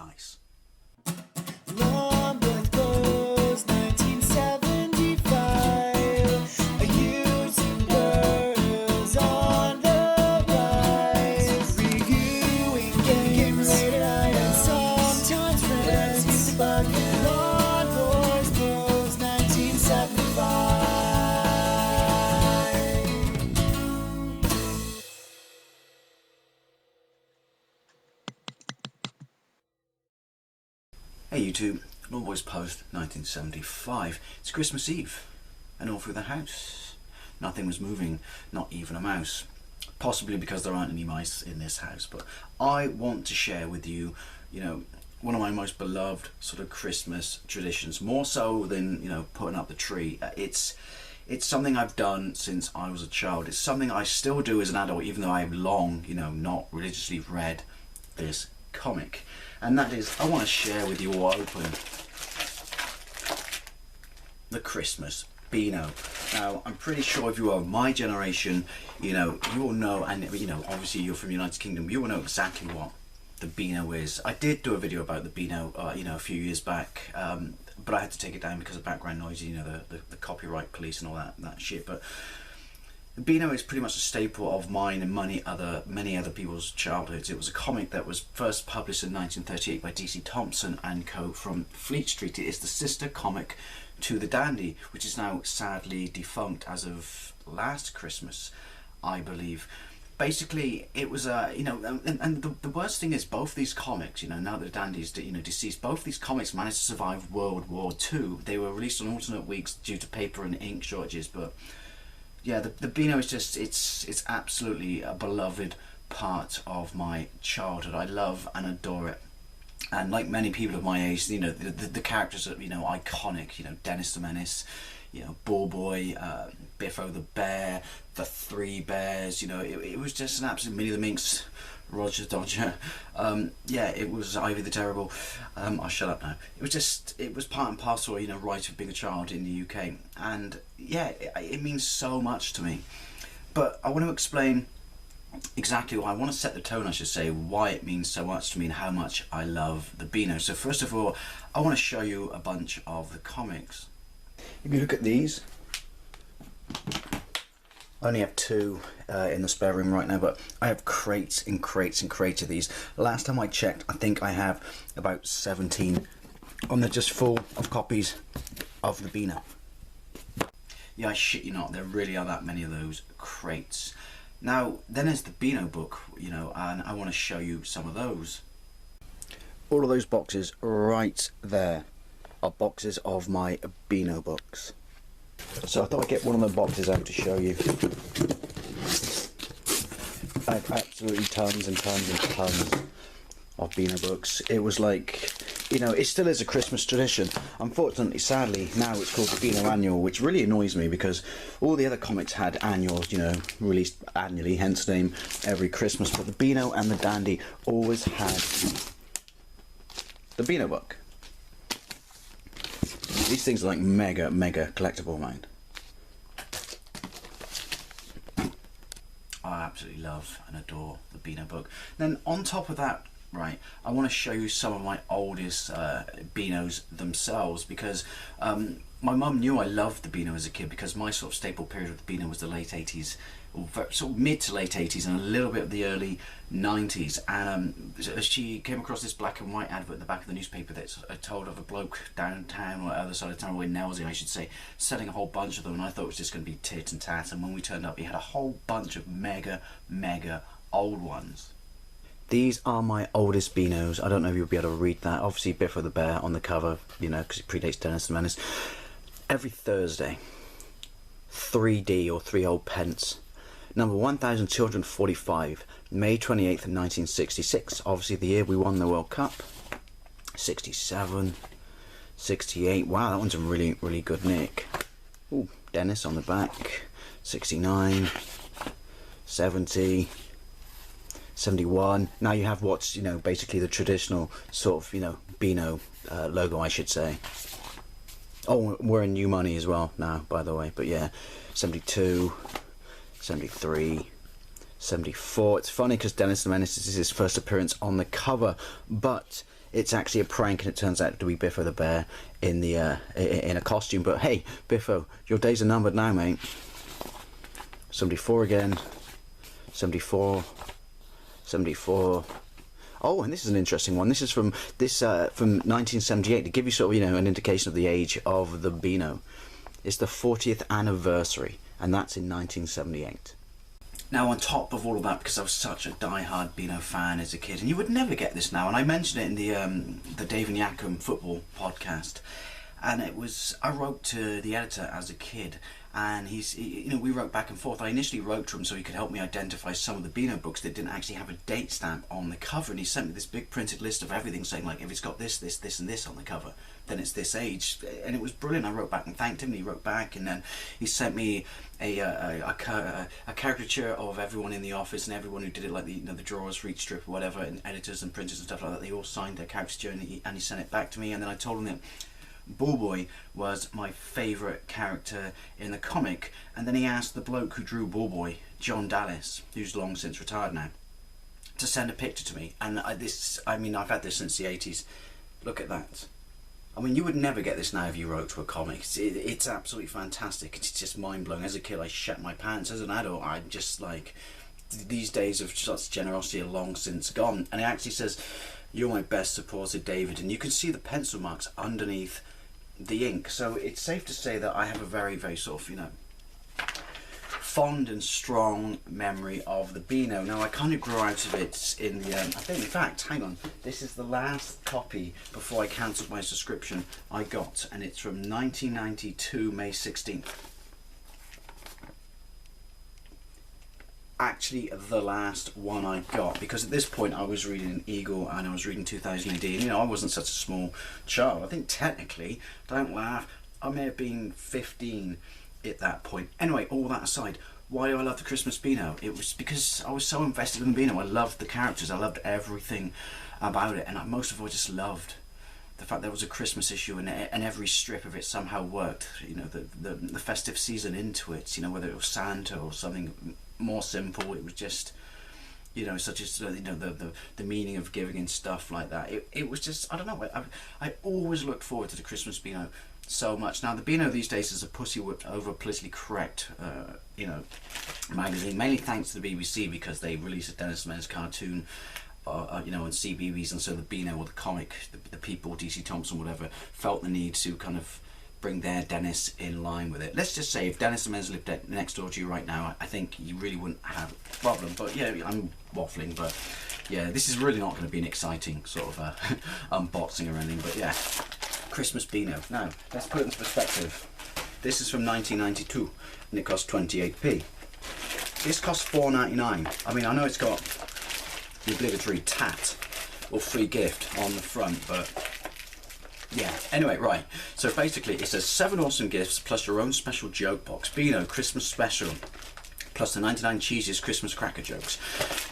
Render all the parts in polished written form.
nice. Hey YouTube, Lawn Boys Post 1975. It's Christmas Eve, and all through the house nothing was moving, not even a mouse. Possibly because there aren't any mice in this house, but I want to share with you, one of my most beloved sort of Christmas traditions, more so than, putting up the tree. It's something I've done since I was a child. It's something I still do as an adult, even though I've long, not religiously read this comic. And that is, I want to share with you all open the Christmas Beano. Now, I'm pretty sure if you are my generation, you will know, and obviously you're from the United Kingdom, you will know exactly what the Beano is. I did do a video about the Beano, a few years back, but I had to take it down because of background noise, the copyright police and all that shit. But the Beano is pretty much a staple of mine and many other people's childhoods. It was a comic that was first published in 1938 by D.C. Thompson and Co. from Fleet Street. It is the sister comic to The Dandy, which is now sadly defunct as of last Christmas, I believe. Basically, it was and the worst thing is, both these comics, now that The Dandy is deceased, both these comics managed to survive World War II. They were released on alternate weeks due to paper and ink shortages, but yeah, the Beano is just, it's absolutely a beloved part of my childhood. I love and adore it. And like many people of my age, the characters are, iconic, Dennis the Menace, Bull Boy, Biffo the Bear, the Three Bears, it was just an absolute Minnie the Minx, Roger Dodger, it was Ivy the Terrible. I'll shut up now. It was part and parcel, right, of being a child in the UK, and yeah, it means so much to me. But I want to explain exactly why. I want to set the tone, I should say, why it means so much to me and how much I love the Beano. So first of all, I want to show you a bunch of the comics. If you look at these, I only have two in the spare room right now, but I have crates and crates and crates of these. Last time I checked, I think I have about 17, and they're just full of copies of the Beano. Yeah, I shit you not, there really are that many of those crates. Now, then there's the Beano Book, and I want to show you some of those. All of those boxes right there are boxes of my Beano books. So I thought I'd get one of the boxes out to show you. I have absolutely tons and tons and tons of Beano books. It was like, it still is a Christmas tradition. Unfortunately, sadly, now it's called the Beano Annual, which really annoys me because all the other comics had annuals, released annually, hence the name every Christmas. But the Beano and the Dandy always had the Beano Book. These things are like mega collectible, mind. I absolutely love and adore the Beano Book. Then on top of that, right, I want to show you some of my oldest Beanos themselves, because my mum knew I loved the Beano as a kid, because my sort of staple period of the Beano was the late 80s, or sort of mid to late 80s, and a little bit of the early 90s. And she came across this black and white advert in the back of the newspaper that told of a bloke downtown, or other side of town, or in Nelsey I should say, selling a whole bunch of them, and I thought it was just going to be tit and tat. And when we turned up, he had a whole bunch of mega old ones. These are my oldest Beanos. I don't know if you'll be able to read that. Obviously Biffo the Bear on the cover, because it predates Dennis the Menace. Every Thursday, 3D or 3 old pence. Number 1245, May 28th, 1966. Obviously the year we won the World Cup. 67, 68. Wow, that one's in really good nick. Ooh, Dennis on the back. 69, 70. 71. Now you have what's basically the traditional sort of Beano logo, I should say. Oh, we're in new money as well now, by the way. But yeah, 72, 73, 74. It's funny because Dennis the Menace is his first appearance on the cover, but it's actually a prank, and it turns out to be Biffo the bear in the in a costume. But hey, Biffo, your days are numbered now, mate. 74 again. 74. 74. Oh, and this is an interesting one. This is from 1978 to give you sort of, you know, an indication of the age of the Beano. It's the 40th anniversary, and that's in 1978. Now, on top of all of that, because I was such a die-hard Beano fan as a kid, and you would never get this now, and I mentioned it in the Dave and Yakum football podcast, and it was, I wrote to the editor as a kid, and we wrote back and forth. I initially wrote to him so he could help me identify some of the Beano books that didn't actually have a date stamp on the cover, and he sent me this big printed list of everything, saying like, if it's got this, this, this, and this on the cover, then it's this age. And it was brilliant. I wrote back and thanked him, and he wrote back, and then he sent me a caricature of everyone in the office and everyone who did it, like the drawers for each strip or whatever, and editors and printers and stuff like that. They all signed their caricature, and he sent it back to me, and then I told him that Bullboy was my favourite character in the comic, and then he asked the bloke who drew Bullboy, John Dallas, who's long since retired now, to send a picture to me. And I've had this since the 80s. Look at that. I mean, you would never get this now if you wrote to a comic. It's absolutely fantastic. It's just mind-blowing. As a kid, I shat my pants. As an adult, I'm just like, these days of such generosity are long since gone. And it actually says, "You're my best supporter, David," and you can see the pencil marks underneath the ink. So it's safe to say that I have a very, very sort of, fond and strong memory of the Beano. Now, I kind of grew out of it in the, I think, in fact, hang on, this is the last copy before I cancelled my subscription I got, and it's from 1992, May 16th. Actually, the last one I got, because at this point I was reading Eagle and I was reading 2000 AD, and I wasn't such a small child. I think technically, don't laugh, I may have been 15 at that point. Anyway, all that aside, why do I love the Christmas Beano? It was because I was so invested in the Beano. I loved the characters, I loved everything about it, and most of all, I just loved the fact there was a Christmas issue, and every strip of it somehow worked, the festive season into it, whether it was Santa or something more simple. It was just, such as the meaning of giving and stuff like that. It was just, I don't know, I always looked forward to the Christmas Beano so much. Now, the Beano these days is a pussy-whipped over politically correct magazine, mainly thanks to the BBC, because they released a Dennis the Menace cartoon on CBeebies, and so the Beano, or the comic, the people, DC Thompson, whatever, felt the need to kind of bring their Dennis in line with it. Let's just say if Dennis the Menace lived next door to you right now, I think you really wouldn't have a problem. But yeah, I'm waffling, but yeah, this is really not going to be an exciting sort of unboxing or anything. But yeah, Christmas Beano. Now, let's put it into perspective. This is from 1992, and it cost 28p. This costs $4.99. I mean, I know it's got the obligatory tat or free gift on the front, but yeah. Anyway, right. So basically, it says 7 awesome gifts plus your own special joke box. Beano Christmas Special. Plus the 99 cheesiest Christmas cracker jokes.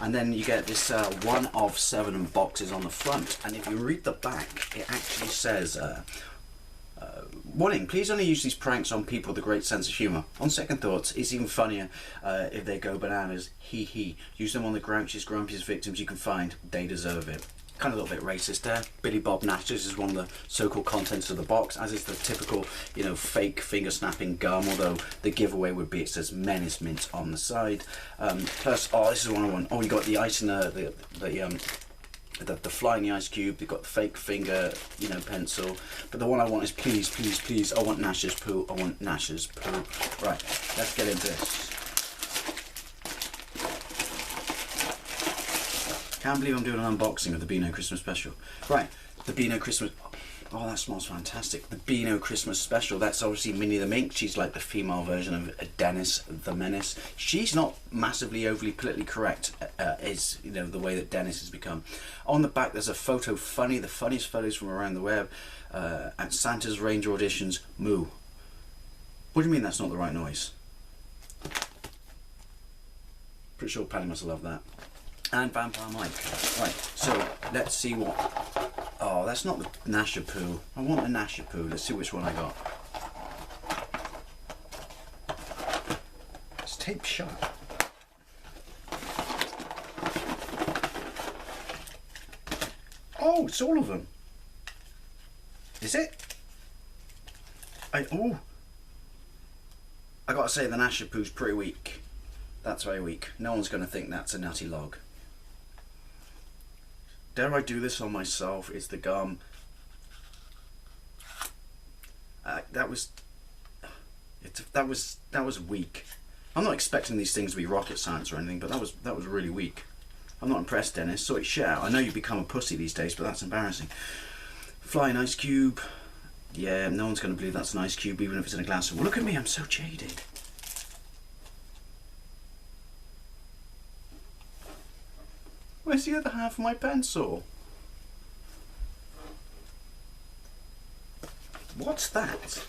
And then you get this 1 of 7 boxes on the front. And if you read the back, it actually says, warning, please only use these pranks on people with a great sense of humour. On second thoughts, it's even funnier if they go bananas. Hee hee. Use them on the grouchiest, grumpiest victims you can find. They deserve it. Kind of a little bit racist there. Billy Bob Natchez is one of the so-called contents of the box, as is the typical, fake finger-snapping gum, although the giveaway would be, it says Menace Mint on the side. Plus, this is one I want. Oh, you got the ice and the fly in the ice cube. They've got the fake finger, pencil. But the one I want is please, please, please, I want Nash's poo. I want Nash's poo. Right, let's get into this. Can't believe I'm doing an unboxing of the Beano Christmas Special. Right, the Beano Christmas... Oh, that smells fantastic. The Beano Christmas Special. That's obviously Minnie the Mink. She's like the female version of Dennis the Menace. She's not massively overly politically correct, the way that Dennis has become. On the back, there's a photo funny, the funniest photos from around the web, at Santa's Ranger Auditions, Moo. What do you mean that's not the right noise? Pretty sure Paddy must have loved that. And Vampire Mike. Right, so let's see what... Oh, that's not the Nasher Poo. I want the Nasher Poo. Let's see which one I got. It's taped shut. Oh, it's all of them. Is it? I gotta say the Nasher poo's pretty weak. That's very weak. No one's gonna think that's a nutty log. Dare I do this on myself? It's the gum. That was weak. I'm not expecting these things to be rocket science or anything, but that was really weak. I'm not impressed, Dennis. Sort it shit out. I know you've become a pussy these days, but that's embarrassing. Flying ice cube. Yeah, no one's going to believe that's an ice cube, even if it's in a glass. Well, look at me, I'm so jaded. Where's the other half of my pencil? What's that?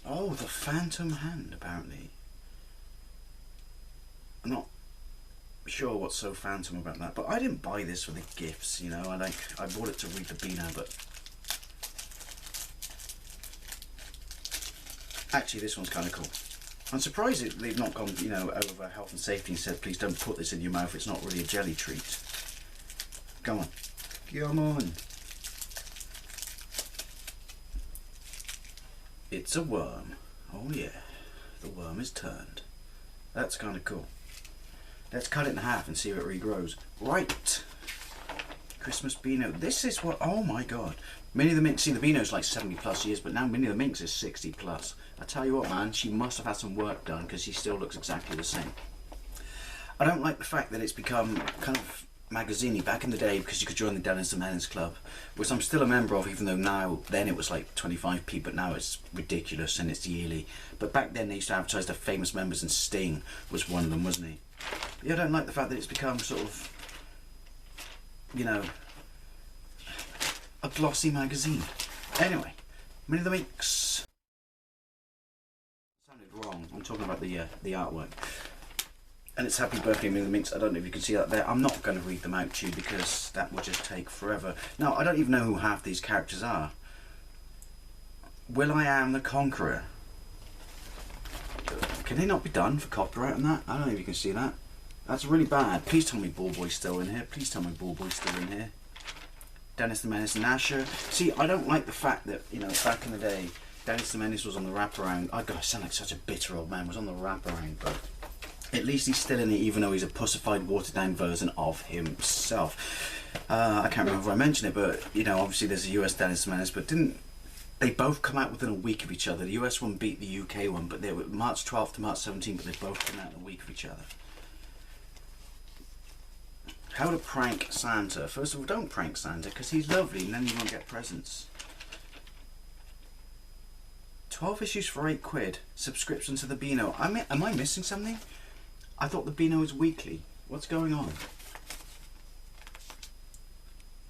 Oh, the phantom hand, apparently. I'm not sure what's so phantom about that, but I didn't buy this for the gifts, you know. I bought it to read the Beano, but actually this one's kind of cool. I'm surprised they've not gone, you know, over health and safety and said, please don't put this in your mouth, it's not really a jelly treat. Come on. Come on. It's a worm. Oh yeah, the worm is turned. That's kind of cool. Let's cut it in half and see if it regrows. Right. Christmas Beano. This is what, oh my god. Minnie the Minx, see the Beano's like 70 plus years, but now Minnie the Minx is 60 plus. I tell you what, man, she must have had some work done because she still looks exactly the same. I don't like the fact that it's become kind of magazine-y back in the day because you could join the Dennis and Menace Club, which I'm still a member of, even though then it was like 25p, but now it's ridiculous and it's yearly. But back then they used to advertise the famous members, and Sting was one of them, wasn't he? Yeah, I don't like the fact that it's become sort of, you know, a glossy magazine. Anyway, Minnie the Minx. Sounded wrong. I'm talking about the artwork. And it's Happy Birthday, Minnie the Minx. I don't know if you can see that there. I'm not going to read them out to you because that would just take forever. Now, I don't even know who half these characters are. Will.i.am the Conqueror. Can they not be done for copyright on that? I don't know if you can see that. That's really bad. Please tell me Ballboy's still in here. Please tell me Ballboy's still in here. Dennis the Menace and Nasher. See, I don't like the fact that, you know, back in the day, Dennis the Menace was on the wraparound. I sound like such a bitter old man. Was on the wraparound, but at least he's still in it, even though he's a pussified, watered-down version of himself. I can't remember if I mentioned it, but, you know, obviously there's a US Dennis the Menace, but didn't they both come out within a week of each other? The US one beat the UK one, but they were March 12th to March 17th, but they both came out in a week of each other. How to prank Santa. First of all, don't prank Santa, because he's lovely, and then you won't get presents. 12 issues for £8. Subscription to the Beano. Am I missing something? I thought the Beano was weekly. What's going on?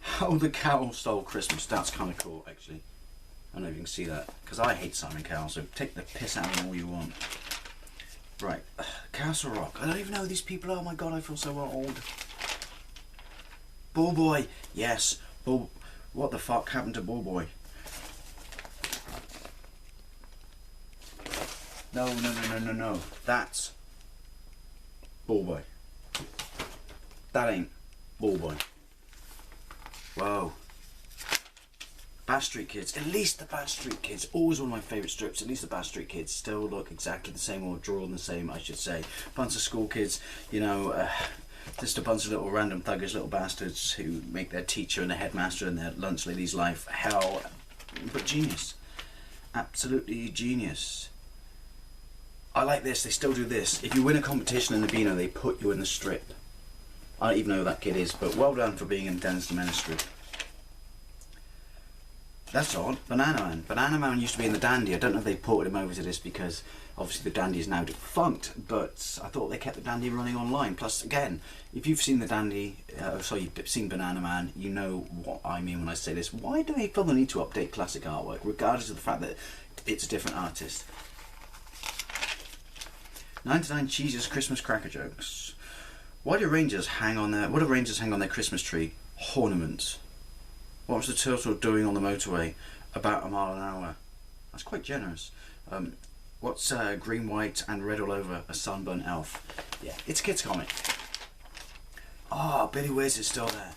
How the Cow Stole Christmas. That's kind of cool, actually. I don't know if you can see that, because I hate Simon Cowell, so take the piss out of him all you want. Right, Castle Rock. I don't even know who these people are. Oh my god, I feel so old. Ballboy. Yes. What the fuck happened to Ballboy? No. That's Ballboy. That ain't Ballboy. Whoa. Bass Street Kids. At least the Bass Street Kids. Always one of my favourite strips. At least the Bass Street Kids still look exactly the same, or drawn the same, I should say. Bunch of school kids, you know, just a bunch of little random thuggish little bastards who make their teacher and their headmaster and their lunch lady's life hell. But genius. Absolutely genius. I like this. They still do this. If you win a competition in the Beano, they put you in the strip. I don't even know who that kid is, but well done for being in Dennis the Menace strip. That's odd. Banana Man. Banana Man used to be in the Dandy. I don't know if they ported him over to this because obviously the Dandy is now defunct, but I thought they kept the Dandy running online. Plus, again, if you've seen the Dandy, you've seen Banana Man, you know what I mean when I say this. Why do they feel the need to update classic artwork, regardless of the fact that it's a different artist? 99 Cheese's Christmas Cracker Jokes. What do Rangers hang on their Christmas tree? Ornaments. What was the turtle doing on the motorway? About a mile an hour. That's quite generous. What's green, white and red all over? A sunburnt elf. Yeah, it's a kid's comic. Oh, Billy Whiz is still there.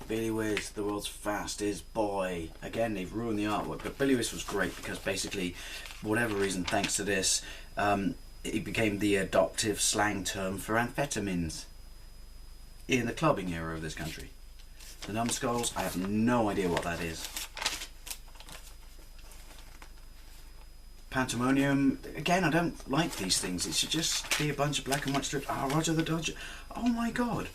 Billy Whiz, the world's fastest boy. Again, they've ruined the artwork, but Billy Whiz was great because basically, for whatever reason, thanks to this, it became the adoptive slang term for amphetamines in the clubbing era of this country. The numbskulls, I have no idea what that is. Pandemonium, again, I don't like these things. It should just be a bunch of black and white strips. Ah, Roger the Dodger. Oh my god.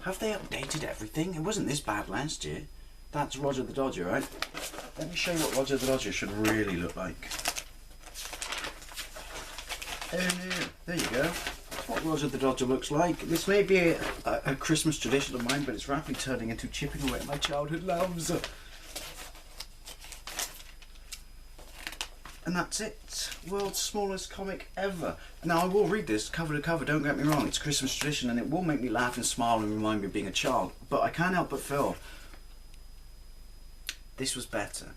Have they updated everything? It wasn't this bad last year. That's Roger the Dodger, right? Let me show you what Roger the Dodger should really look like. There you go. That's what Roger the Dodger looks like. This may be a Christmas tradition of mine, but it's rapidly turning into chipping away at my childhood loves. And that's it. World's smallest comic ever. Now, I will read this cover to cover, don't get me wrong. It's Christmas tradition and it will make me laugh and smile and remind me of being a child. But I can't help but feel this was better.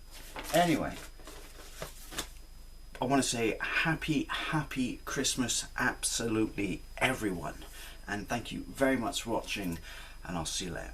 Anyway, I want to say happy Christmas, absolutely everyone. And thank you very much for watching, and I'll see you later.